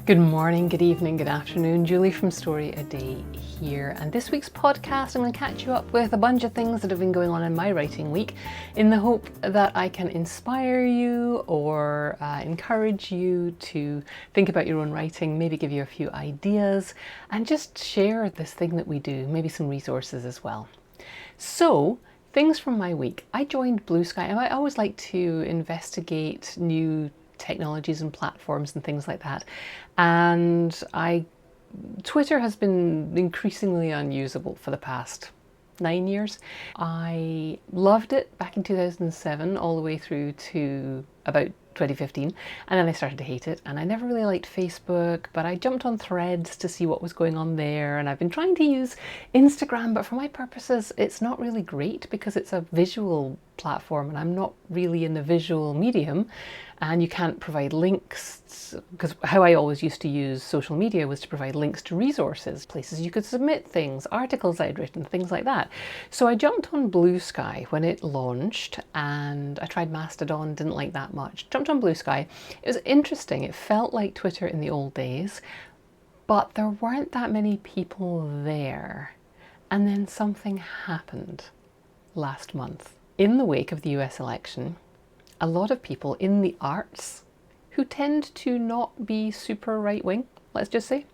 Good morning, good evening, good afternoon. Julie from Story A Day here. And this week's podcast, I'm going to catch you up with a bunch of things that have been going on in my writing week in the hope that I can inspire you or encourage you to think about your own writing, maybe give you a few ideas and just share this thing that we do, maybe some resources as well. So, things from my week. I joined Bluesky and I always like to investigate new technologies and platforms and things like that. And Twitter has been increasingly unusable for the past 9 years. I loved it back in 2007 all the way through to about 2015, and then I started to hate it, and I never really liked Facebook, but I jumped on Threads to see what was going on there, and I've been trying to use Instagram, but for my purposes it's not really great because it's a visual platform and I'm not really in the visual medium, and you can't provide links, because how I always used to use social media was to provide links to resources, places you could submit things, articles I'd written, things like that. So I jumped on Bluesky when it launched, and I tried Mastodon, didn't like that much. Jumped on Bluesky. It was interesting. It felt like Twitter in the old days, but there weren't that many people there. And then something happened last month. In the wake of the US election, a lot of people in the arts who tend to not be super right-wing, let's just say,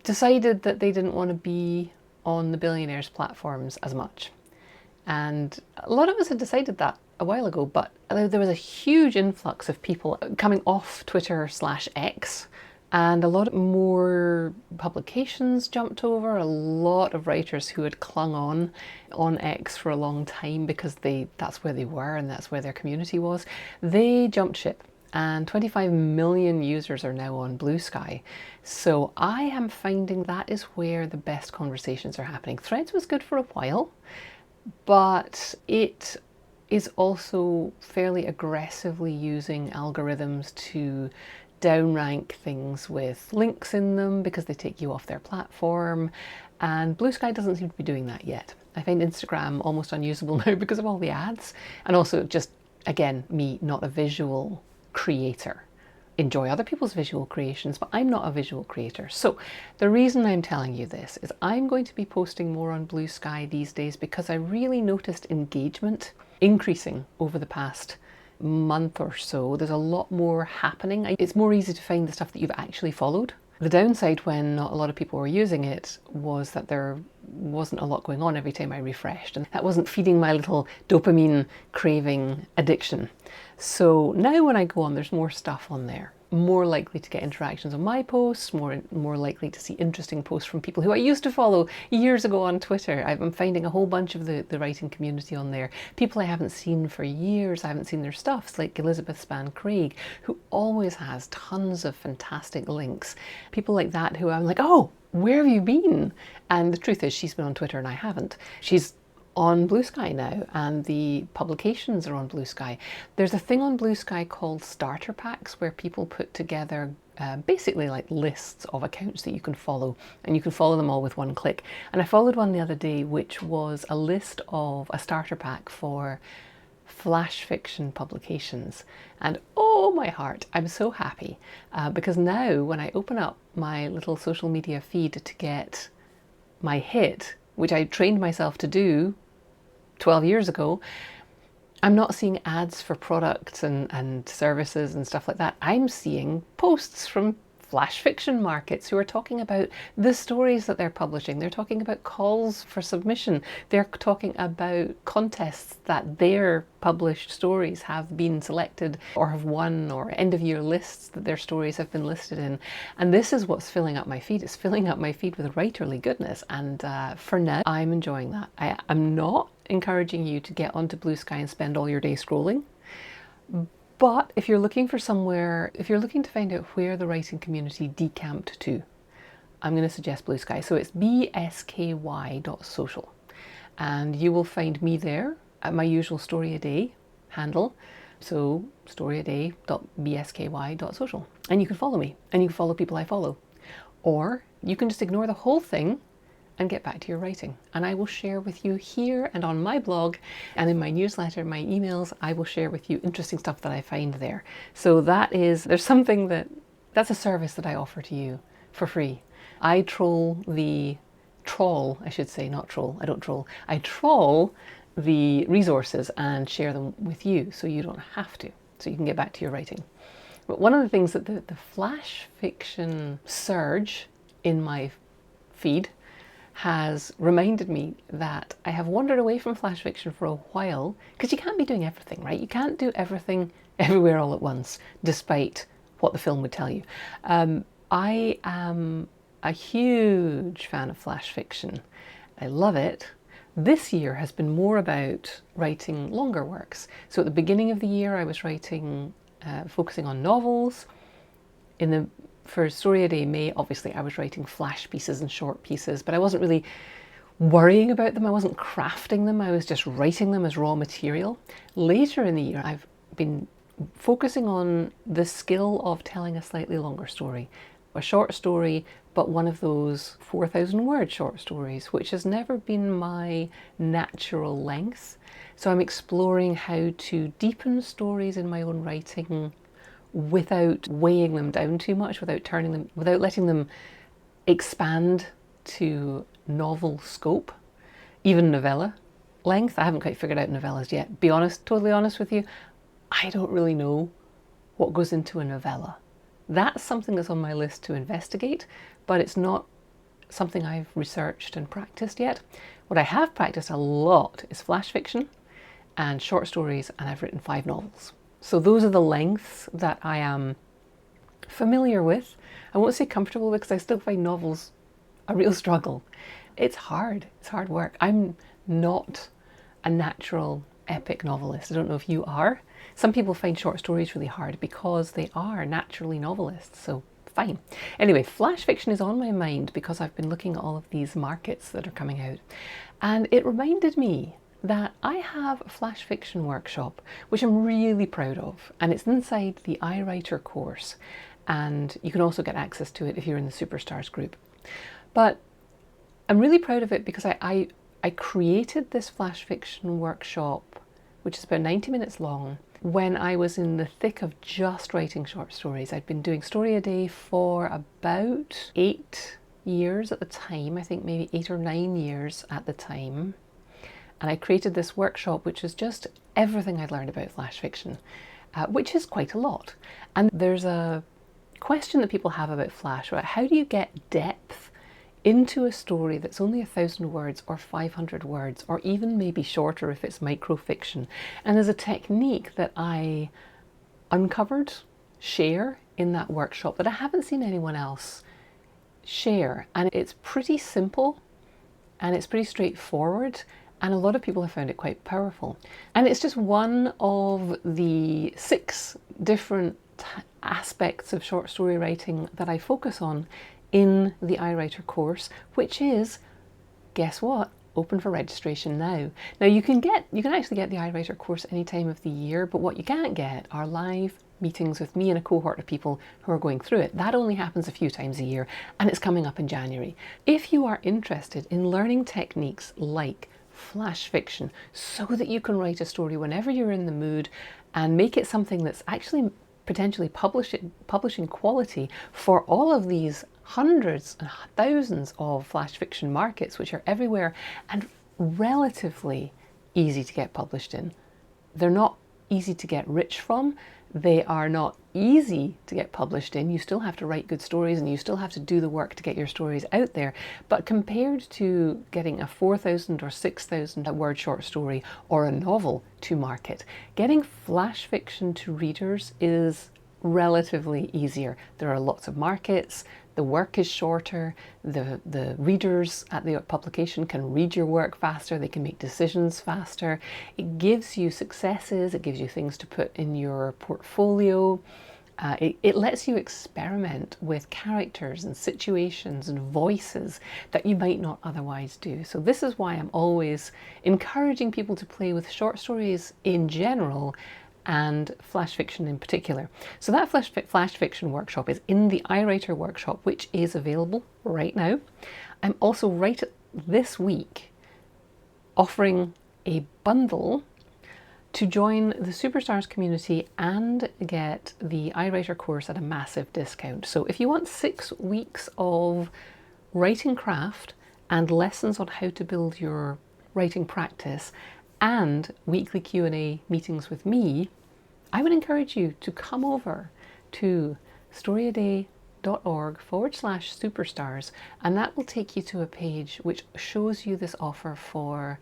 decided that they didn't want to be on the billionaires' platforms as much. And a lot of us had decided that a while ago, but there was a huge influx of people coming off Twitter/X, and a lot more publications jumped over, a lot of writers who had clung on X for a long time because that's where they were and that's where their community was. They jumped ship, and 25 million users are now on Bluesky. So I am finding that is where the best conversations are happening. Threads was good for a while, but it is also fairly aggressively using algorithms to downrank things with links in them because they take you off their platform, and Bluesky doesn't seem to be doing that yet. I find Instagram almost unusable now because of all the ads, and also just, again, me, not a visual creator. Enjoy other people's visual creations, but I'm not a visual creator. So the reason I'm telling you this is I'm going to be posting more on Bluesky these days because I really noticed engagement increasing over the past month or so. There's a lot more happening. It's more easy to find the stuff that you've actually followed. The downside when not a lot of people were using it was that there wasn't a lot going on every time I refreshed, and that wasn't feeding my little dopamine craving addiction. So now when I go on, there's more stuff on there. More likely to get interactions on my posts, more likely to see interesting posts from people who I used to follow years ago on Twitter. I'm finding a whole bunch of the writing community on there. People I haven't seen for years, I haven't seen their stuff, like Elizabeth Span Craig, who always has tons of fantastic links. People like that who I'm like, oh, where have you been? And the truth is she's been on Twitter and I haven't. She's on Bluesky now, and the publications are on Bluesky. There's a thing on Bluesky called starter packs where people put together basically like lists of accounts that you can follow, and you can follow them all with one click. And I followed one the other day which was a list of a starter pack for flash fiction publications, and oh my heart, I'm so happy because now when I open up my little social media feed to get my hit, which I trained myself to do 12 years ago, I'm not seeing ads for products and services and stuff like that. I'm seeing posts from flash fiction markets who are talking about the stories that they're publishing. They're talking about calls for submission. They're talking about contests that their published stories have been selected or have won, or end of year lists that their stories have been listed in. And this is what's filling up my feed. It's filling up my feed with writerly goodness. And for now, I'm enjoying that. I'm not encouraging you to get onto Bluesky and spend all your day scrolling. But if you're looking for somewhere, if you're looking to find out where the writing community decamped to, I'm going to suggest Bluesky. So it's bsky.social, and you will find me there at my usual Story A Day handle. So storyaday.bsky.social, and you can follow me, and you can follow people I follow, or you can just ignore the whole thing and get back to your writing. And I will share with you here and on my blog and in my newsletter, my emails, I will share with you interesting stuff that I find there. So that is, there's something that That's a service that I offer to you for free. I trawl, I should say, not troll, I don't troll. I trawl the resources and share them with you so you don't have to, so you can get back to your writing. But one of the things that the flash fiction surge in my feed has reminded me that I have wandered away from flash fiction for a while, because you can't be doing everything, right? You can't do everything everywhere all at once, despite what the film would tell you. I am a huge fan of flash fiction. I love it. This year has been more about writing longer works. So at the beginning of the year, I was focusing on novels. For Story a Day May, obviously I was writing flash pieces and short pieces, but I wasn't really worrying about them. I wasn't crafting them. I was just writing them as raw material. Later in the year, I've been focusing on the skill of telling a slightly longer story. A short story, but one of those 4,000 word short stories, which has never been my natural length. So I'm exploring how to deepen stories in my own writing without weighing them down too much, without letting them expand to novel scope, even novella length. I haven't quite figured out novellas yet. Totally honest with you, I don't really know what goes into a novella. That's something that's on my list to investigate, but it's not something I've researched and practiced yet. What I have practiced a lot is flash fiction and short stories, and I've written 5 novels. So those are the lengths that I am familiar with. I won't say comfortable, because I still find novels a real struggle. It's hard work. I'm not a natural epic novelist. I don't know if you are. Some people find short stories really hard because they are naturally novelists, so fine. Anyway, flash fiction is on my mind because I've been looking at all of these markets that are coming out, and it reminded me that I have a flash fiction workshop, which I'm really proud of, and it's inside the iWriter course, and you can also get access to it if you're in the Superstars group. But I'm really proud of it because I created this flash fiction workshop, which is about 90 minutes long, when I was in the thick of just writing short stories. I'd been doing Story a Day for about 8 years at the time, I think maybe 8 or 9 years at the time. And I created this workshop, which is just everything I'd learned about flash fiction, which is quite a lot. And there's a question that people have about flash, about how do you get depth into a story that's only 1,000 words or 500 words, or even maybe shorter if it's microfiction. And there's a technique that I uncovered, share in that workshop that I haven't seen anyone else share. And it's pretty simple and it's pretty straightforward. And a lot of people have found it quite powerful. And it's just one of the 6 different aspects of short story writing that I focus on in the iWriter course, which is, guess what? Open for registration now. Now you can actually get the iWriter course any time of the year, but what you can't get are live meetings with me and a cohort of people who are going through it. That only happens a few times a year, and it's coming up in January. If you are interested in learning techniques like flash fiction so that you can write a story whenever you're in the mood and make it something that's actually potentially publishing quality for all of these hundreds and thousands of flash fiction markets, which are everywhere and relatively easy to get published in. They're not easy to get rich from. They are not easy to get published in. You still have to write good stories and you still have to do the work to get your stories out there. But compared to getting a 4,000 or 6,000 word short story or a novel to market, getting flash fiction to readers is relatively easier. There are lots of markets, the work is shorter, the readers at the publication can read your work faster, they can make decisions faster. It gives you successes, it gives you things to put in your portfolio. It lets you experiment with characters and situations and voices that you might not otherwise do. So this is why I'm always encouraging people to play with short stories in general and flash fiction in particular. So that flash fiction workshop is in the iWriter workshop, which is available right now. I'm also right this week offering a bundle to join the Superstars community and get the iWriter course at a massive discount. So if you want 6 weeks of writing craft and lessons on how to build your writing practice and weekly Q&A meetings with me, I would encourage you to come over to storyaday.org/superstars, and that will take you to a page which shows you this offer for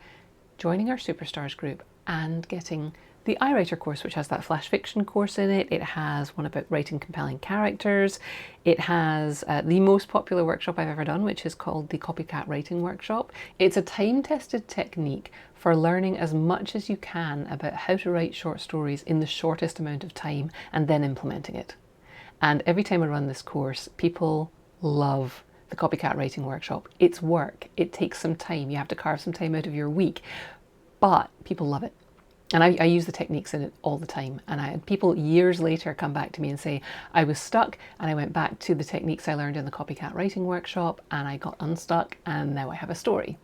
joining our Superstars group and getting the iWriter course, which has that flash fiction course in it. It has one about writing compelling characters. It has the most popular workshop I've ever done, which is called the Copycat Writing Workshop. It's a time-tested technique for learning as much as you can about how to write short stories in the shortest amount of time and then implementing it. And every time I run this course, people love the Copycat Writing Workshop. It's work. It takes some time. You have to carve some time out of your week, but people love it. And I use the techniques in it all the time. And I had people years later come back to me and say, I was stuck and I went back to the techniques I learned in the Copycat Writing Workshop and I got unstuck and now I have a story.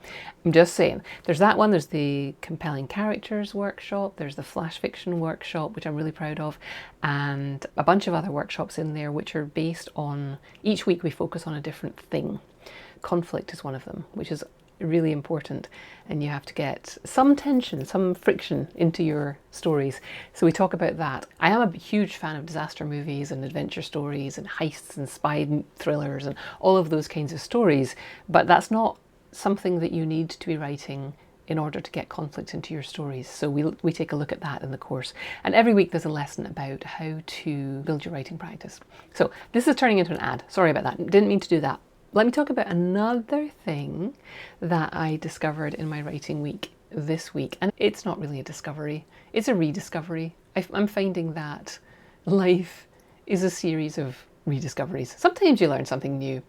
I'm just saying, there's that one, there's the Compelling Characters Workshop, there's the Flash Fiction Workshop, which I'm really proud of, and a bunch of other workshops in there which are based on, each week we focus on a different thing. Conflict is one of them, which is really important, and you have to get some tension, some friction into your stories. So we talk about that. I am a huge fan of disaster movies and adventure stories and heists and spy thrillers and all of those kinds of stories, but that's not something that you need to be writing in order to get conflict into your stories. So we take a look at that in the course. And every week there's a lesson about how to build your writing practice. So this is turning into an ad. Sorry about that. Didn't mean to do that. Let me talk about another thing that I discovered in my writing week this week. And it's not really a discovery, it's a rediscovery. I'm finding that life is a series of rediscoveries. Sometimes you learn something new.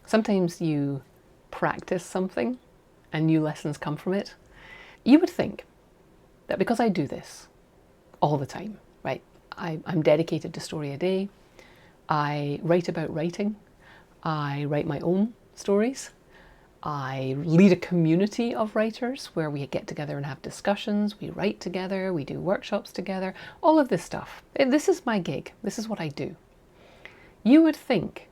Sometimes you practice something and new lessons come from it. You would think that because I do this all the time, right? I'm dedicated to Story a Day. I write about writing. I write my own stories. I lead a community of writers where we get together and have discussions, we write together, we do workshops together, all of this stuff. This is my gig. This is what I do. You would think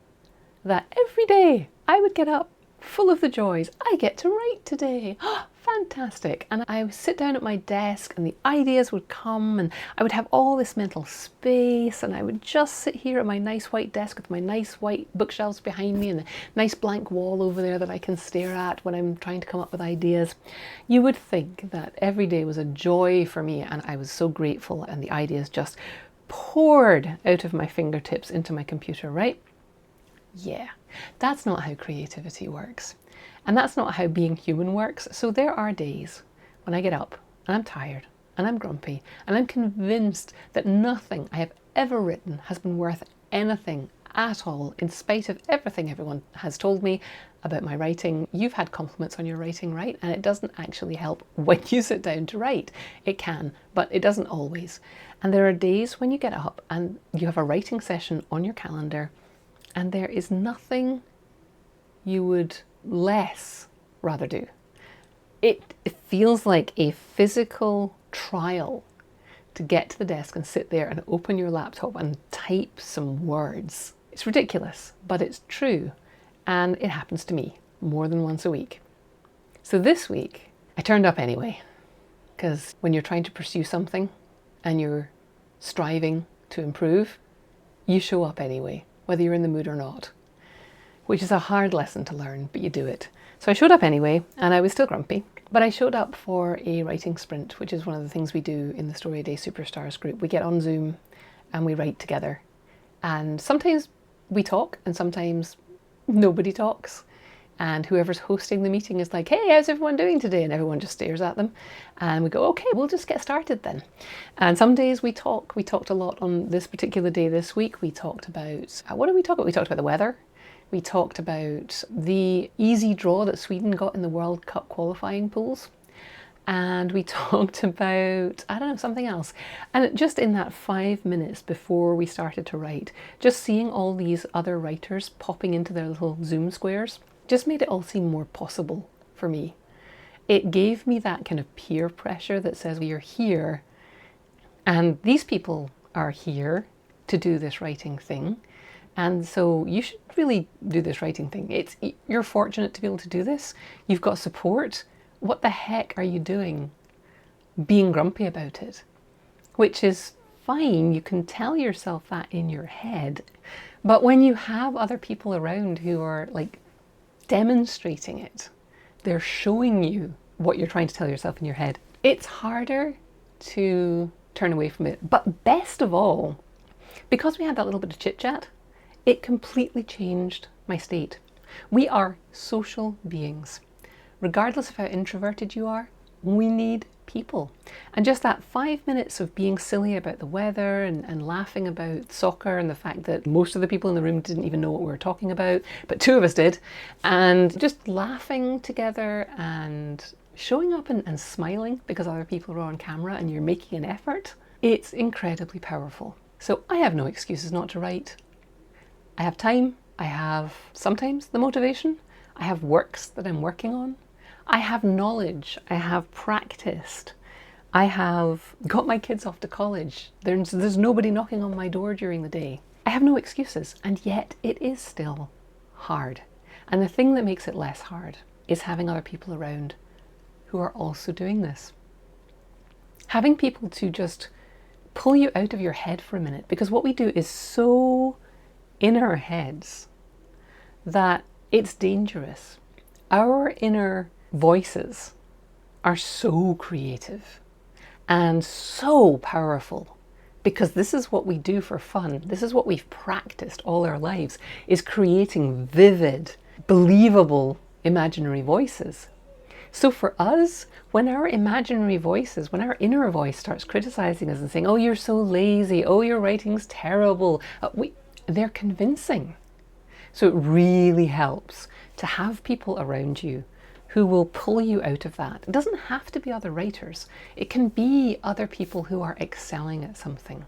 that every day I would get up full of the joys. I get to write today. Fantastic. And I would sit down at my desk and the ideas would come and I would have all this mental space and I would just sit here at my nice white desk with my nice white bookshelves behind me and a nice blank wall over there that I can stare at when I'm trying to come up with ideas. You would think that every day was a joy for me and I was so grateful and the ideas just poured out of my fingertips into my computer, right? Yeah, that's not how creativity works. And that's not how being human works. So there are days when I get up and I'm tired and I'm grumpy and I'm convinced that nothing I have ever written has been worth anything at all, in spite of everything everyone has told me about my writing. You've had compliments on your writing, right? And it doesn't actually help when you sit down to write. It can, but it doesn't always. And there are days when you get up and you have a writing session on your calendar and there is nothing you would less rather do. It feels like a physical trial to get to the desk and sit there and open your laptop and type some words. It's ridiculous, but it's true. And it happens to me more than once a week. So this week, I turned up anyway, because when you're trying to pursue something and you're striving to improve, you show up anyway, whether you're in the mood or not. Which is a hard lesson to learn, but you do it. So I showed up anyway, and I was still grumpy, but I showed up for a writing sprint, which is one of the things we do in the Story a Day Superstars group. We get on Zoom and we write together. And sometimes we talk and sometimes nobody talks. And whoever's hosting the meeting is like, hey, how's everyone doing today? And everyone just stares at them. And we go, okay, we'll just get started then. And some days we talk. We talked a lot on this particular day this week. We talked about, what did we talk about? We talked about the weather. We talked about the easy draw that Sweden got in the World Cup qualifying pools. And we talked about, I don't know, something else. And just in that 5 minutes before we started to write, just seeing all these other writers popping into their little Zoom squares just made it all seem more possible for me. It gave me that kind of peer pressure that says we are here And these people are here to do this writing thing. And so you should really do this writing thing. You're fortunate to be able to do this. You've got support. What the heck are you doing being grumpy about it? Which is fine. You can tell yourself that in your head. But when you have other people around who are like demonstrating it, they're showing you what you're trying to tell yourself in your head, it's harder to turn away from it. But best of all, because we had that little bit of chit chat, it completely changed my state. We are social beings. Regardless of how introverted you are, we need people. And just that 5 minutes of being silly about the weather and laughing about soccer and the fact that most of the people in the room didn't even know what we were talking about, but 2 of us did, and just laughing together and showing up and smiling because other people are on camera and you're making an effort, it's incredibly powerful. So I have no excuses not to write. I have time, I have sometimes the motivation, I have works that I'm working on, I have knowledge, I have practiced, I have got my kids off to college, there's nobody knocking on my door during the day. I have no excuses, and yet it is still hard. And the thing that makes it less hard is having other people around who are also doing this. Having people to just pull you out of your head for a minute, because what we do is so in our heads that it's dangerous. Our inner voices are so creative and so powerful because this is what we do for fun. This is what we've practiced all our lives, is creating vivid, believable imaginary voices. So for us, when our imaginary voices, when our inner voice starts criticizing us and saying, oh, you're so lazy, oh, your writing's terrible, they're convincing. So it really helps to have people around you who will pull you out of that. It doesn't have to be other writers. It can be other people who are excelling at something.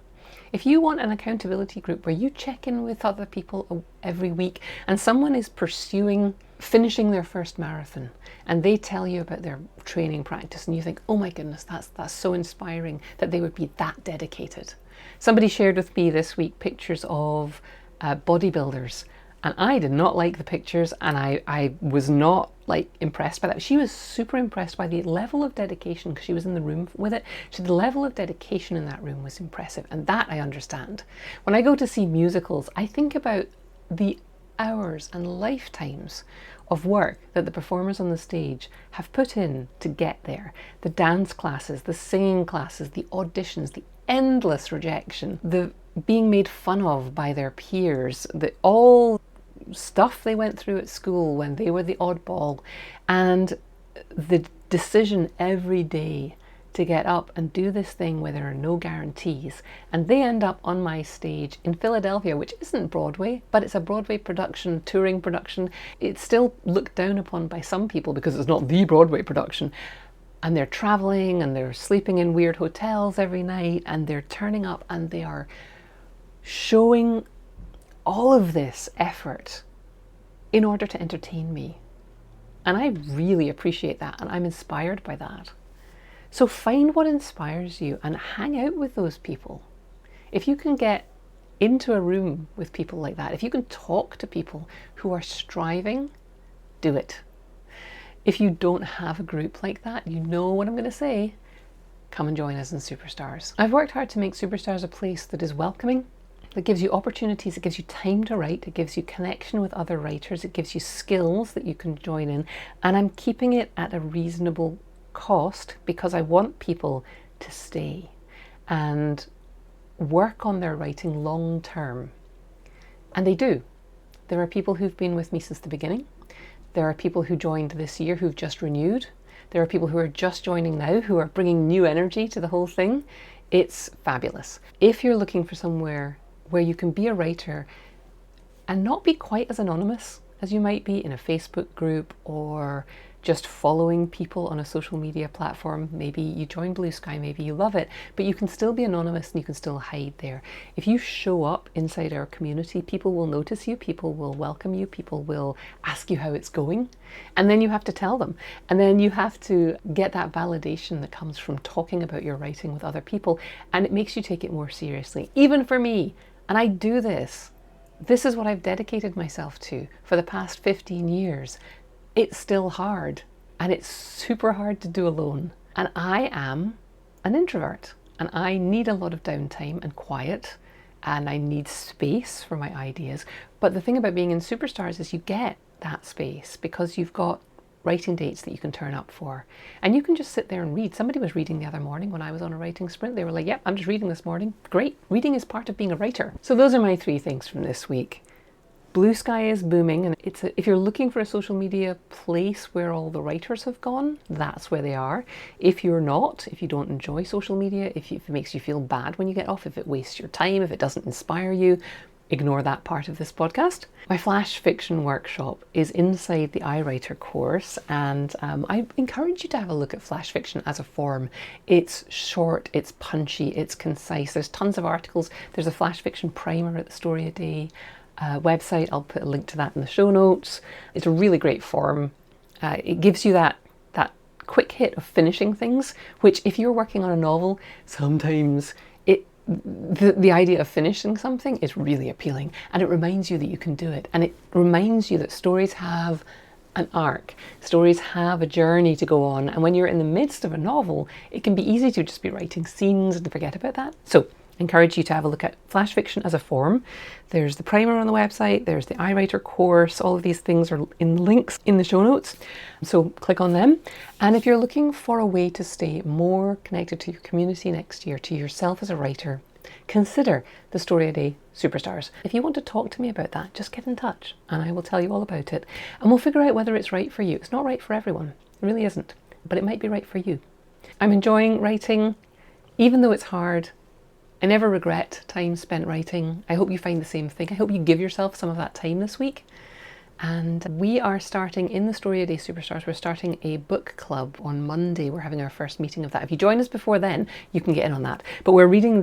If you want an accountability group where you check in with other people every week and someone is finishing their first marathon and they tell you about their training practice and you think, oh my goodness, that's so inspiring that they would be that dedicated. Somebody shared with me this week pictures of bodybuilders, and I did not like the pictures, and I was not like impressed by that. She was super impressed by the level of dedication because she was in the room with it. The level of dedication in that room was impressive, and that I understand. When I go to see musicals, I think about the hours and lifetimes of work that the performers on the stage have put in to get there. The dance classes, the singing classes, the auditions, the endless rejection, the being made fun of by their peers, all stuff they went through at school when they were the oddball, and the decision every day to get up and do this thing where there are no guarantees. And they end up on my stage in Philadelphia, which isn't Broadway, but it's a Broadway production, touring production. It's still looked down upon by some people because it's not the Broadway production. And they're traveling and they're sleeping in weird hotels every night, and they're turning up and they are showing all of this effort in order to entertain me. And I really appreciate that, and I'm inspired by that. So find what inspires you and hang out with those people. If you can get into a room with people like that, if you can talk to people who are striving, do it. If you don't have a group like that, you know what I'm going to say, come and join us in Superstars. I've worked hard to make Superstars a place that is welcoming, that gives you opportunities, it gives you time to write, it gives you connection with other writers, it gives you skills that you can join in, and I'm keeping it at a reasonable cost because I want people to stay and work on their writing long term. And they do. There are people who've been with me since the beginning. There are people who joined this year who've just renewed. There are people who are just joining now who are bringing new energy to the whole thing. It's fabulous. If you're looking for somewhere where you can be a writer and not be quite as anonymous as you might be in a Facebook group or just following people on a social media platform. Maybe you join Bluesky, maybe you love it, but you can still be anonymous and you can still hide there. If you show up inside our community, people will notice you, people will welcome you, people will ask you how it's going, and then you have to tell them. And then you have to get that validation that comes from talking about your writing with other people, and it makes you take it more seriously. Even for me, and I do this. This is what I've dedicated myself to for the past 15 years. It's still hard, and it's super hard to do alone. And I am an introvert, and I need a lot of downtime and quiet, and I need space for my ideas. But the thing about being in Superstars is you get that space because you've got writing dates that you can turn up for, and you can just sit there and read. Somebody was reading the other morning when I was on a writing sprint. They were like, yep, I'm just reading this morning. Great. Reading is part of being a writer. So those are my 3 things from this week. Bluesky is booming, and if you're looking for a social media place where all the writers have gone, that's where they are. If you're not, if you don't enjoy social media, if it makes you feel bad when you get off, if it wastes your time, if it doesn't inspire you, ignore that part of this podcast. My flash fiction workshop is inside the iWriter course, and I encourage you to have a look at flash fiction as a form. It's short, it's punchy, it's concise. There's tons of articles. There's a flash fiction primer at the Story a Day website. I'll put a link to that in the show notes. It's a really great form. It gives you that quick hit of finishing things, which if you're working on a novel, sometimes the idea of finishing something is really appealing, and it reminds you that you can do it, and it reminds you that stories have an arc. Stories have a journey to go on, and when you're in the midst of a novel, it can be easy to just be writing scenes and forget about that. So I encourage you to have a look at flash fiction as a form. There's the primer on the website, there's the iWriter course. All of these things are in links in the show notes, so click on them. And if you're looking for a way to stay more connected to your community next year, to yourself as a writer, consider the Story a Day Superstars. If you want to talk to me about that, just get in touch and I will tell you all about it, and we'll figure out whether it's right for you. It's not right for everyone, it really isn't, but it might be right for you. I'm enjoying writing, even though it's hard. I never regret time spent writing. I hope you find the same thing. I hope you give yourself some of that time this week. And we are starting in the Story a Day Superstars, we're starting a book club on Monday. We're having our first meeting of that. If you join us before then, you can get in on that. But we're reading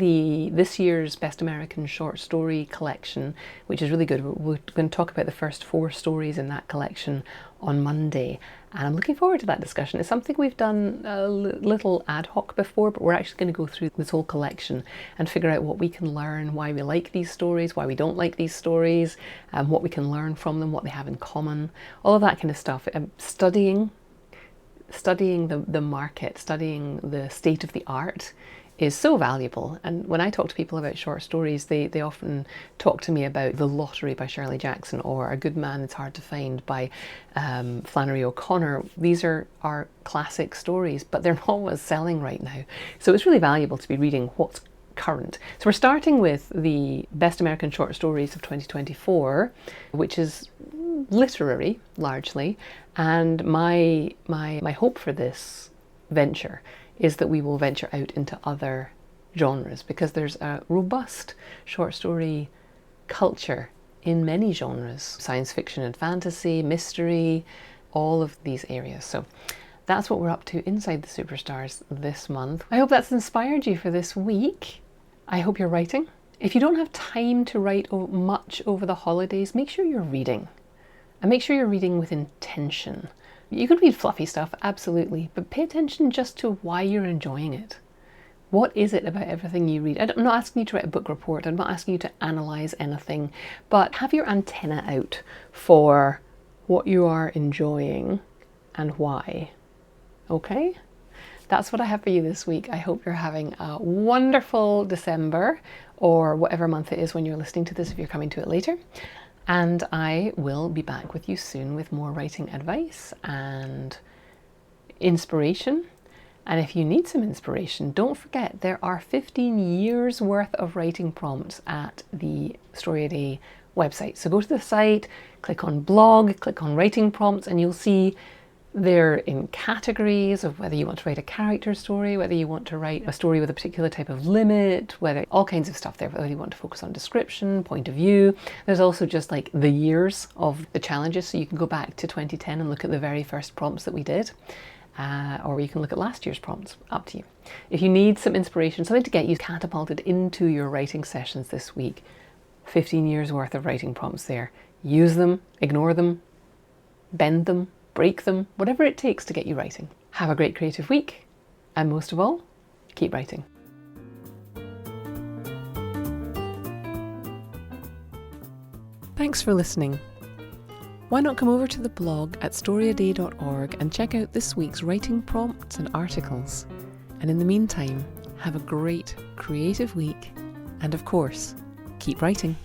this year's Best American Short Story collection, which is really good. We're going to talk about the first 4 stories in that collection on Monday. And I'm looking forward to that discussion. It's something we've done a little ad hoc before, but we're actually going to go through this whole collection and figure out what we can learn, why we like these stories, why we don't like these stories, what we can learn from them, what they have in common, all of that kind of stuff. Studying the market, studying the state of the art is so valuable. And when I talk to people about short stories, they often talk to me about The Lottery by Shirley Jackson, or A Good Man It's Hard to Find by Flannery O'Connor. These are classic stories, but they're not always selling right now. So it's really valuable to be reading what's current. So we're starting with the Best American Short Stories of 2024, which is literary largely. And my hope for this venture is that we will venture out into other genres, because there's a robust short story culture in many genres: science fiction and fantasy, mystery, all of these areas. So that's what we're up to inside the Superstars this month. I hope that's inspired you for this week. I hope you're writing. If you don't have time to write much over the holidays, make sure you're reading, and make sure you're reading with intention. You can read fluffy stuff, absolutely, but pay attention just to why you're enjoying it. What is it about everything you read? I'm not asking you to write a book report, I'm not asking you to analyse anything, but have your antenna out for what you are enjoying and why. Okay? That's what I have for you this week. I hope you're having a wonderful December, or whatever month it is when you're listening to this, if you're coming to it later. And I will be back with you soon with more writing advice and inspiration. And if you need some inspiration, don't forget there are 15 years worth of writing prompts at the Story a Day website. So go to the site, click on blog, click on writing prompts, and you'll see They're in categories of whether you want to write a character story, whether you want to write a story with a particular type of limit, whether all kinds of stuff there, whether you want to focus on description, point of view. There's also just like the years of the challenges. So you can go back to 2010 and look at the very first prompts that we did. Or you can look at last year's prompts, up to you. If you need some inspiration, something to get you catapulted into your writing sessions this week, 15 years worth of writing prompts there. Use them, ignore them, bend them, break them, whatever it takes to get you writing. Have a great creative week, and most of all, keep writing. Thanks for listening. Why not come over to the blog at storyaday.org and check out this week's writing prompts and articles. And in the meantime, have a great creative week, and of course, keep writing.